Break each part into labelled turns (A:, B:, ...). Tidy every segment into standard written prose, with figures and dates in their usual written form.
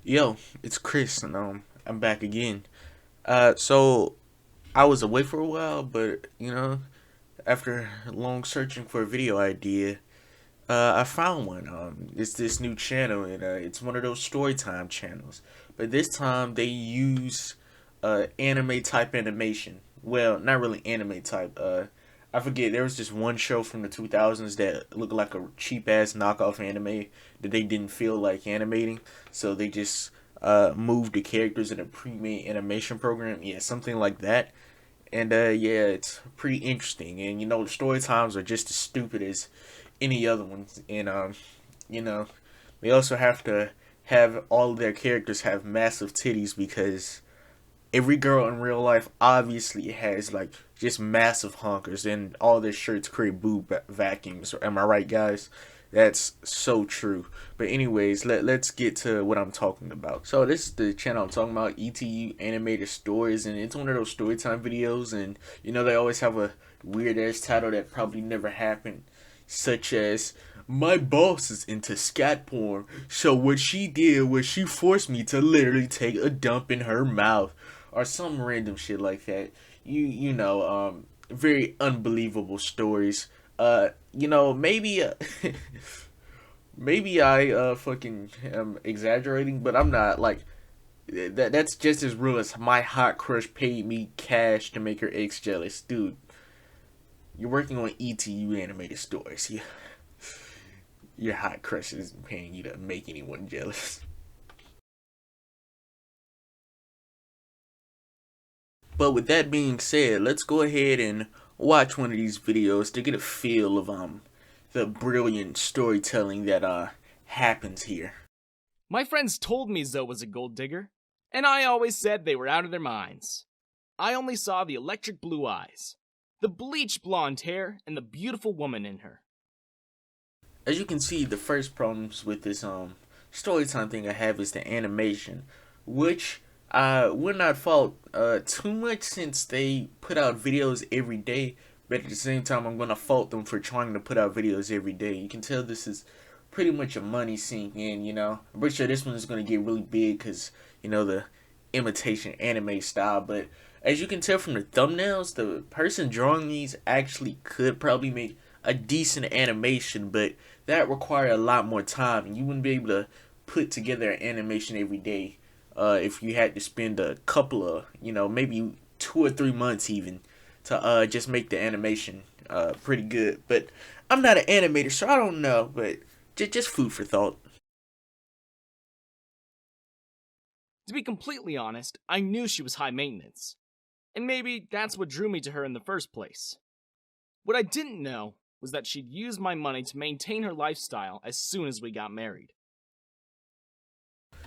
A: Yo, it's Chris, and I'm back again. So I was away for a while, but after long searching for a video idea, I found one. It's this new channel, and it's one of those Storytime channels. But this time they use anime type animation. Well, not really anime type. I forget. There was just one show from the 2000s that looked like a cheap ass knockoff anime that they didn't feel like animating, so they just moved the characters in a pre-made animation program. Yeah, something like that. And yeah, it's pretty interesting. And the story times are just as stupid as any other ones. And you know, they also have to have all of their characters have massive titties because every girl in real life obviously has like just massive honkers, and all their shirts create boob vacuums. Am I right, guys? That's so true. But anyways, let's get to what I'm talking about. So this is the channel I'm talking about, ETU Animated Stories, and it's one of those storytime videos, and they always have a weird ass title that probably never happened, such as my boss is into scat porn, so what she did was she forced me to literally take a dump in her mouth, or some random shit like that. Very unbelievable stories. Maybe maybe I fucking am exaggerating, but I'm not. Like that's just as real as my hot crush paid me cash to make her ex jealous, dude. You're working on ETU animated stories. Your hot crush is paying you to make anyone jealous. But with that being said, let's go ahead and watch one of these videos to get a feel of the brilliant storytelling that happens here.
B: My friends told me Zoe was a gold digger, and I always said they were out of their minds. I only saw the electric blue eyes, the bleach blonde hair, and the beautiful woman in her.
A: As you can see, the first problems with this storytime thing I have is the animation, which I would not fault too much since they put out videos every day. But at the same time, I'm gonna fault them for trying to put out videos every day. You can tell this is pretty much a money sink, and I'm pretty sure this one is gonna get really big because the imitation anime style. But as you can tell from the thumbnails, the person drawing these actually could probably make a decent animation, but that require a lot more time, and you wouldn't be able to put together an animation every day if you had to spend a couple of, maybe 2 or 3 months even to just make the animation pretty good. But I'm not an animator, so I don't know, but just food for thought.
B: To be completely honest, I knew she was high maintenance, and maybe that's what drew me to her in the first place. What I didn't know was that she'd use my money to maintain her lifestyle as soon as we got married.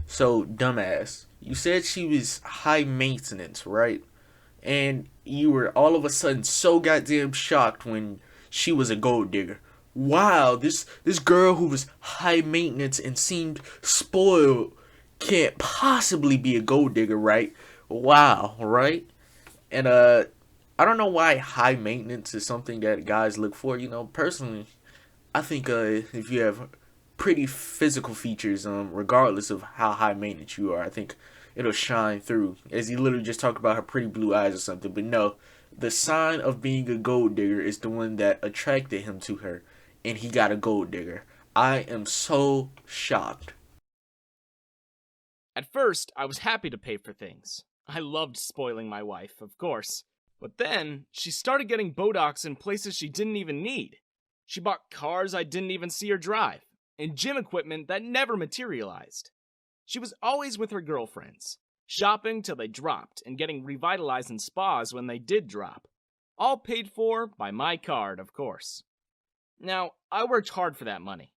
A: So, dumbass, you said she was high maintenance, right? And you were all of a sudden so goddamn shocked when she was a gold digger. Wow, this girl who was high maintenance and seemed spoiled can't possibly be a gold digger, right? Wow, right? And I don't know why high maintenance is something that guys look for. Personally, I think if you have pretty physical features, regardless of how high maintenance you are, I think it'll shine through. As he literally just talked about her pretty blue eyes or something, but no, the sign of being a gold digger is the one that attracted him to her, and he got a gold digger. I am so shocked.
B: At first, I was happy to pay for things. I loved spoiling my wife, of course. But then, she started getting Botox in places she didn't even need. She bought cars I didn't even see her drive, and gym equipment that never materialized. She was always with her girlfriends, shopping till they dropped and getting revitalized in spas when they did drop. All paid for by my card, of course. Now, I worked hard for that money.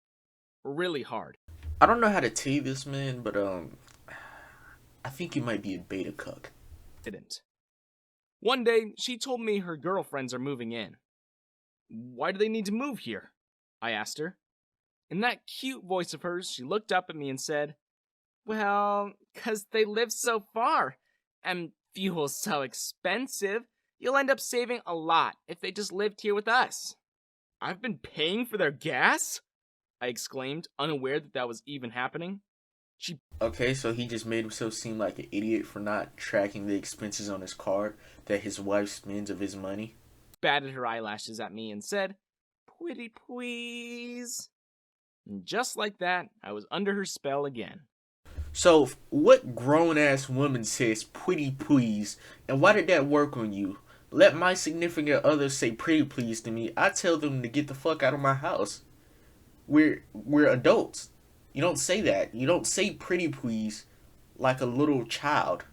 B: Really hard.
A: I don't know how to tell you this, man, but I think you might be a beta cuck.
B: Didn't. One day, she told me her girlfriends are moving in. Why do they need to move here? I asked her. In that cute voice of hers, she looked up at me and said, "Well, 'cause they live so far, and fuel's so expensive, you'll end up saving a lot if they just lived here with us." "I've been paying for their gas?" I exclaimed, unaware that was even happening. She
A: Okay, so he just made himself seem like an idiot for not tracking the expenses on his card that his wife spends of his money.
B: batted her eyelashes at me and said, "Pretty please." And just like that, I was under her spell again.
A: So, what grown ass woman says pretty please, and why did that work on you? Let my significant other say pretty please to me, I tell them to get the fuck out of my house. We're adults. You don't say that. You don't say pretty please like a little child.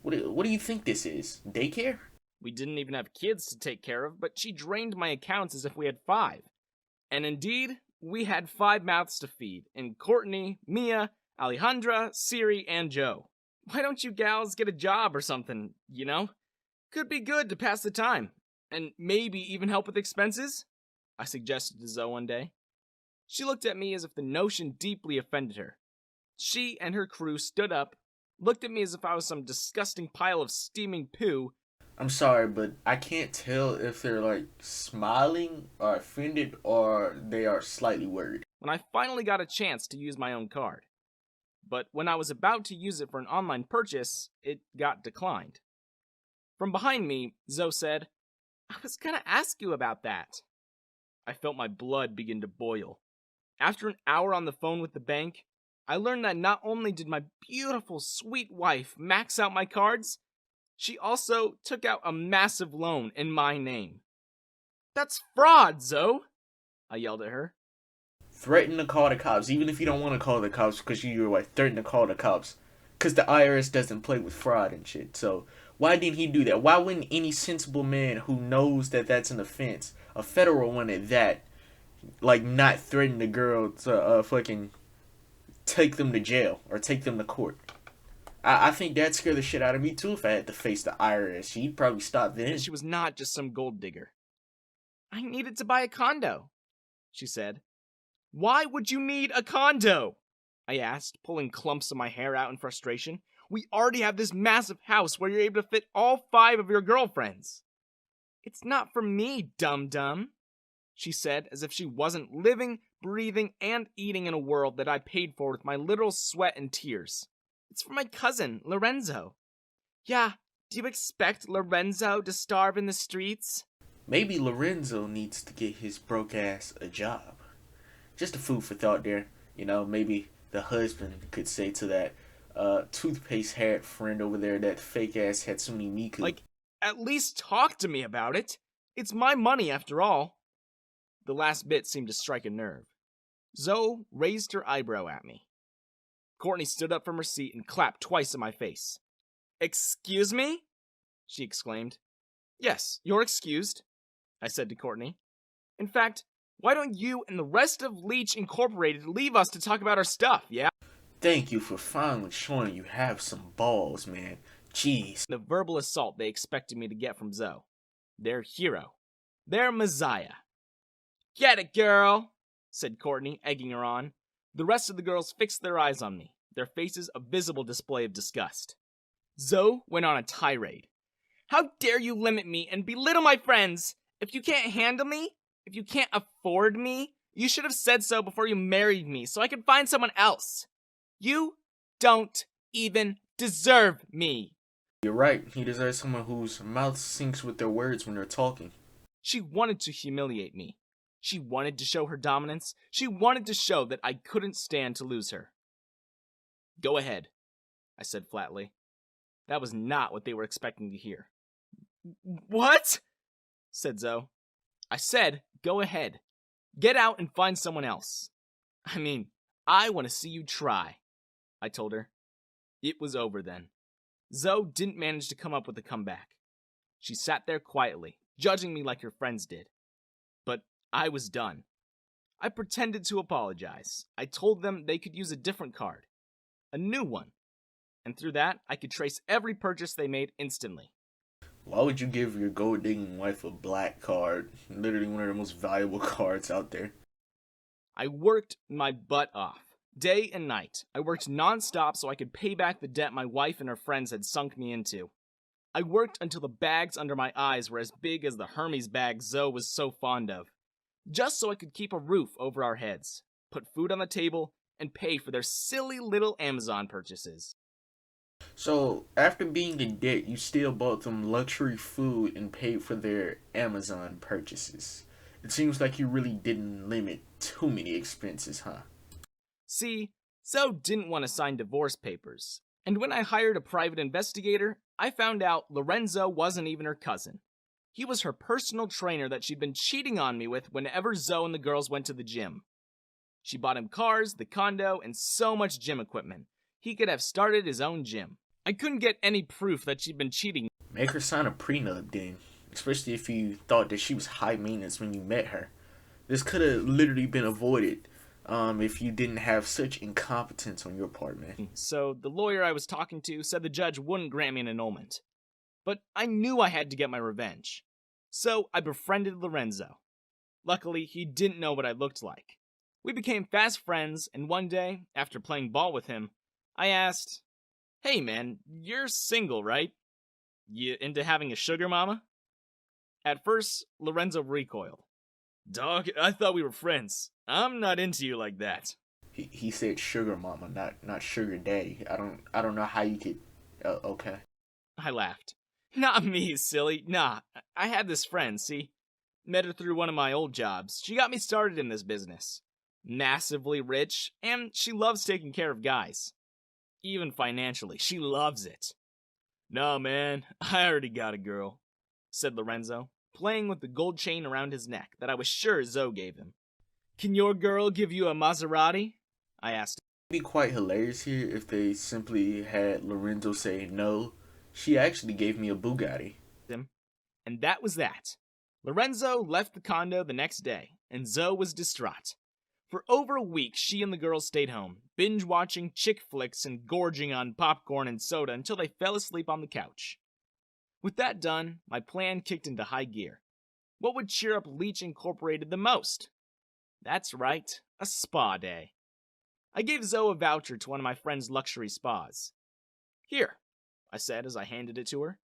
A: What do you think this is? Daycare?
B: We didn't even have kids to take care of, but she drained my accounts as if we had 5. And indeed, we had 5 mouths to feed, in Courtney, Mia, Alejandra, Siri, and Joe. Why don't you gals get a job or something, you know? Could be good to pass the time, and maybe even help with expenses? I suggested to Zoe one day. She looked at me as if the notion deeply offended her. She and her crew stood up, looked at me as if I was some disgusting pile of steaming poo.
A: I'm sorry, but I can't tell if they're like smiling or offended or they are slightly worried.
B: When I finally got a chance to use my own card. But when I was about to use it for an online purchase, it got declined. From behind me, Zoe said, "I was gonna ask you about that." I felt my blood begin to boil. After an hour on the phone with the bank, I learned that not only did my beautiful, sweet wife max out my cards, she also took out a massive loan in my name. "That's fraud, Zoe!" I yelled at her.
A: Threaten to call the cops, even if you don't want to call the cops because you're like threaten to call the cops. Because the IRS doesn't play with fraud and shit. So why didn't he do that? Why wouldn't any sensible man who knows that that's an offense, a federal one at that, like not threaten the girl to fucking take them to jail or take them to court? I think that'd scare the shit out of me too if I had to face the IRS. She'd probably stop then.
B: She was not just some gold digger. "I needed to buy a condo," she said. "Why would you need a condo?" I asked, pulling clumps of my hair out in frustration. "We already have this massive house where you're able to fit all 5 of your girlfriends." "It's not for me, dum-dum," she said, as if she wasn't living, breathing, and eating in a world that I paid for with my literal sweat and tears. "It's for my cousin, Lorenzo." "Yeah, do you expect Lorenzo to starve in the streets?"
A: Maybe Lorenzo needs to get his broke ass a job. Just a food for thought there. You know, maybe the husband could say to that toothpaste hat friend over there, that fake ass Hatsune Miku.
B: Like, at least talk to me about it. It's my money after all. The last bit seemed to strike a nerve. Zoe raised her eyebrow at me. Courtney stood up from her seat and clapped twice in my face. "Excuse me?" she exclaimed. "Yes, you're excused," I said to Courtney. "In fact, why don't you and the rest of Leech Incorporated leave us to talk about our stuff, yeah?"
A: Thank you for finally showing you have some balls, man. Jeez.
B: The verbal assault they expected me to get from Zoe. Their hero. Their messiah. "Get it, girl," said Courtney, egging her on. The rest of the girls fixed their eyes on me, their faces a visible display of disgust. Zoe went on a tirade. "How dare you limit me and belittle my friends? If you can't handle me, if you can't afford me, you should have said so before you married me so I could find someone else. You don't even deserve me."
A: You're right. He deserves someone whose mouth syncs with their words when they're talking.
B: She wanted to humiliate me. She wanted to show her dominance. She wanted to show that I couldn't stand to lose her. "Go ahead," I said flatly. That was not what they were expecting to hear. "What?" said Zoe. "I said, go ahead. Get out and find someone else. I mean, I want to see you try," I told her. It was over then. Zoe didn't manage to come up with a comeback. She sat there quietly, judging me like her friends did. But I was done. I pretended to apologize. I told them they could use a different card. A new one. And through that, I could trace every purchase they made instantly.
A: Why would you give your gold digging wife a black card? Literally one of the most valuable cards out there.
B: I worked my butt off. Day and night. I worked non-stop so I could pay back the debt my wife and her friends had sunk me into. I worked until the bags under my eyes were as big as the Hermes bag Zoe was so fond of. Just so I could keep a roof over our heads, put food on the table, and pay for their silly little Amazon purchases.
A: So, after being in debt, you still bought them luxury food and paid for their Amazon purchases. It seems like you really didn't limit too many expenses, huh?
B: See, Zoe didn't want to sign divorce papers, and when I hired a private investigator, I found out Lorenzo wasn't even her cousin. He was her personal trainer that she'd been cheating on me with whenever Zoe and the girls went to the gym. She bought him cars, the condo, and so much gym equipment. He could have started his own gym. I couldn't get any proof that she'd been cheating.
A: Make her sign a prenup then, especially if you thought that she was high maintenance when you met her. This could have literally been avoided if you didn't have such incompetence on your part, man.
B: So the lawyer I was talking to said the judge wouldn't grant me an annulment. But I knew I had to get my revenge. So I befriended Lorenzo. Luckily, he didn't know what I looked like. We became fast friends, and one day, after playing ball with him, I asked, "Hey man, you're single, right? You into having a sugar mama?" At first, Lorenzo recoiled. "Dog, I thought we were friends. I'm not into you like that."
A: He said sugar mama, not sugar daddy. I don't know how you could. Okay.
B: I laughed. "Not me, silly. Nah, I had this friend, see? Met her through one of my old jobs. She got me started in this business. Massively rich, and she loves taking care of guys. Even financially, she loves it." "Nah, man, I already got a girl," said Lorenzo, playing with the gold chain around his neck that I was sure Zoe gave him. "Can your girl give you a Maserati?" I asked.
A: It'd be quite hilarious here if they simply had Lorenzo say no. She actually gave me a Bugatti.
B: him. And that was that. Lorenzo left the condo the next day, and Zoe was distraught. For over a week, she and the girls stayed home, binge watching chick flicks and gorging on popcorn and soda until they fell asleep on the couch. With that done, my plan kicked into high gear. What would cheer up Leech Incorporated the most? That's right, a spa day. I gave Zoe a voucher to one of my friend's luxury spas. "Here," I said as I handed it to her.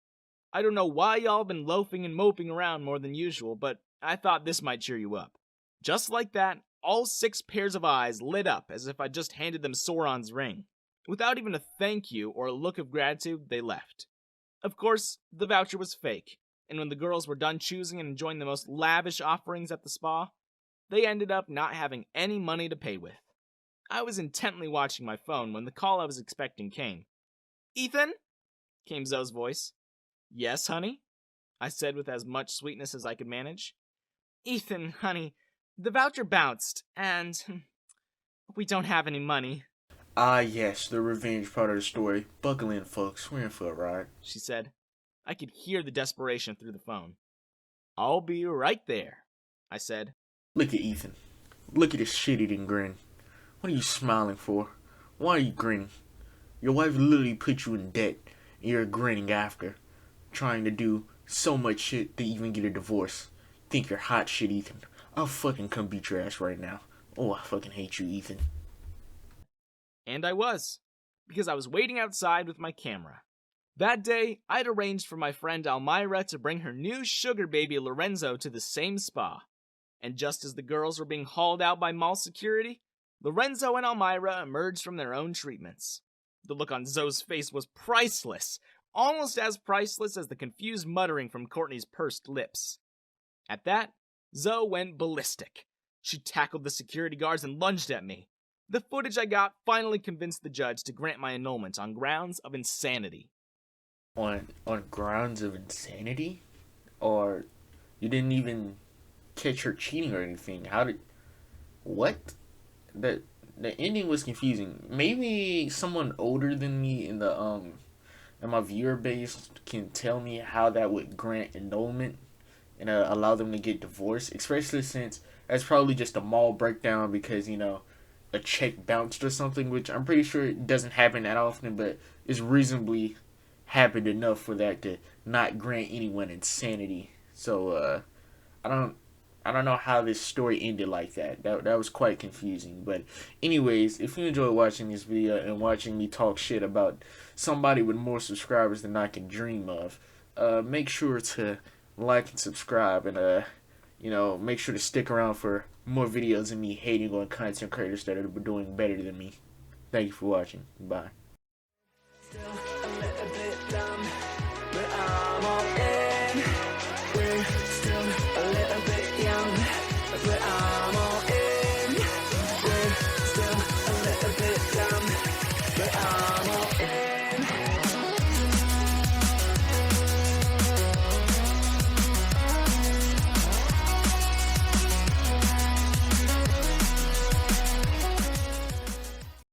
B: "I don't know why y'all been loafing and moping around more than usual, but I thought this might cheer you up." Just like that, all 6 pairs of eyes lit up as if I just handed them Sauron's ring. Without even a thank you or a look of gratitude, they left. Of course, the voucher was fake, and when the girls were done choosing and enjoying the most lavish offerings at the spa, they ended up not having any money to pay with. I was intently watching my phone when the call I was expecting came. "Ethan?" came Zoe's voice. "Yes, honey?" I said with as much sweetness as I could manage. "Ethan, honey, the voucher bounced, and we don't have any money,"
A: Ah, yes, the revenge part of the story. Buckle in, folks. We're in for a ride.
B: she said. I could hear the desperation through the phone. "I'll be right there," I said.
A: Look at Ethan. Look at his shit-eating grin. What are you smiling for? Why are you grinning? Your wife literally put you in debt, and you're grinning after, trying to do so much shit to even get a divorce. Think you're hot shit, Ethan. I'll fucking come beat your ass right now. Oh, I fucking hate you, Ethan.
B: And I was, because I was waiting outside with my camera. That day, I'd arranged for my friend Almira to bring her new sugar baby Lorenzo to the same spa. And just as the girls were being hauled out by mall security, Lorenzo and Almira emerged from their own treatments. The look on Zoe's face was priceless, almost as priceless as the confused muttering from Courtney's pursed lips. At that, Zoe went ballistic. She tackled the security guards and lunged at me. The footage I got finally convinced the judge to grant my annulment on grounds of insanity.
A: On grounds of insanity? Or you didn't even catch her cheating or anything? How did... What? The ending was confusing. Maybe someone older than me in my viewer base can tell me how that would grant annulment and allow them to get divorced, especially since that's probably just a mall breakdown because, a check bounced or something, which I'm pretty sure it doesn't happen that often, but it's reasonably happened enough for that to not grant anyone insanity. So, I don't know how this story ended like that. That was quite confusing. But anyways, if you enjoy watching this video and watching me talk shit about somebody with more subscribers than I can dream of, make sure to like and subscribe and make sure to stick around for more videos of me hating on content creators that are doing better than me. Thank you for watching. Bye.
C: Still a little bit dumb, but I'm all in. We're still a little bit young, but I'm all in. We're still a little bit dumb, but I'm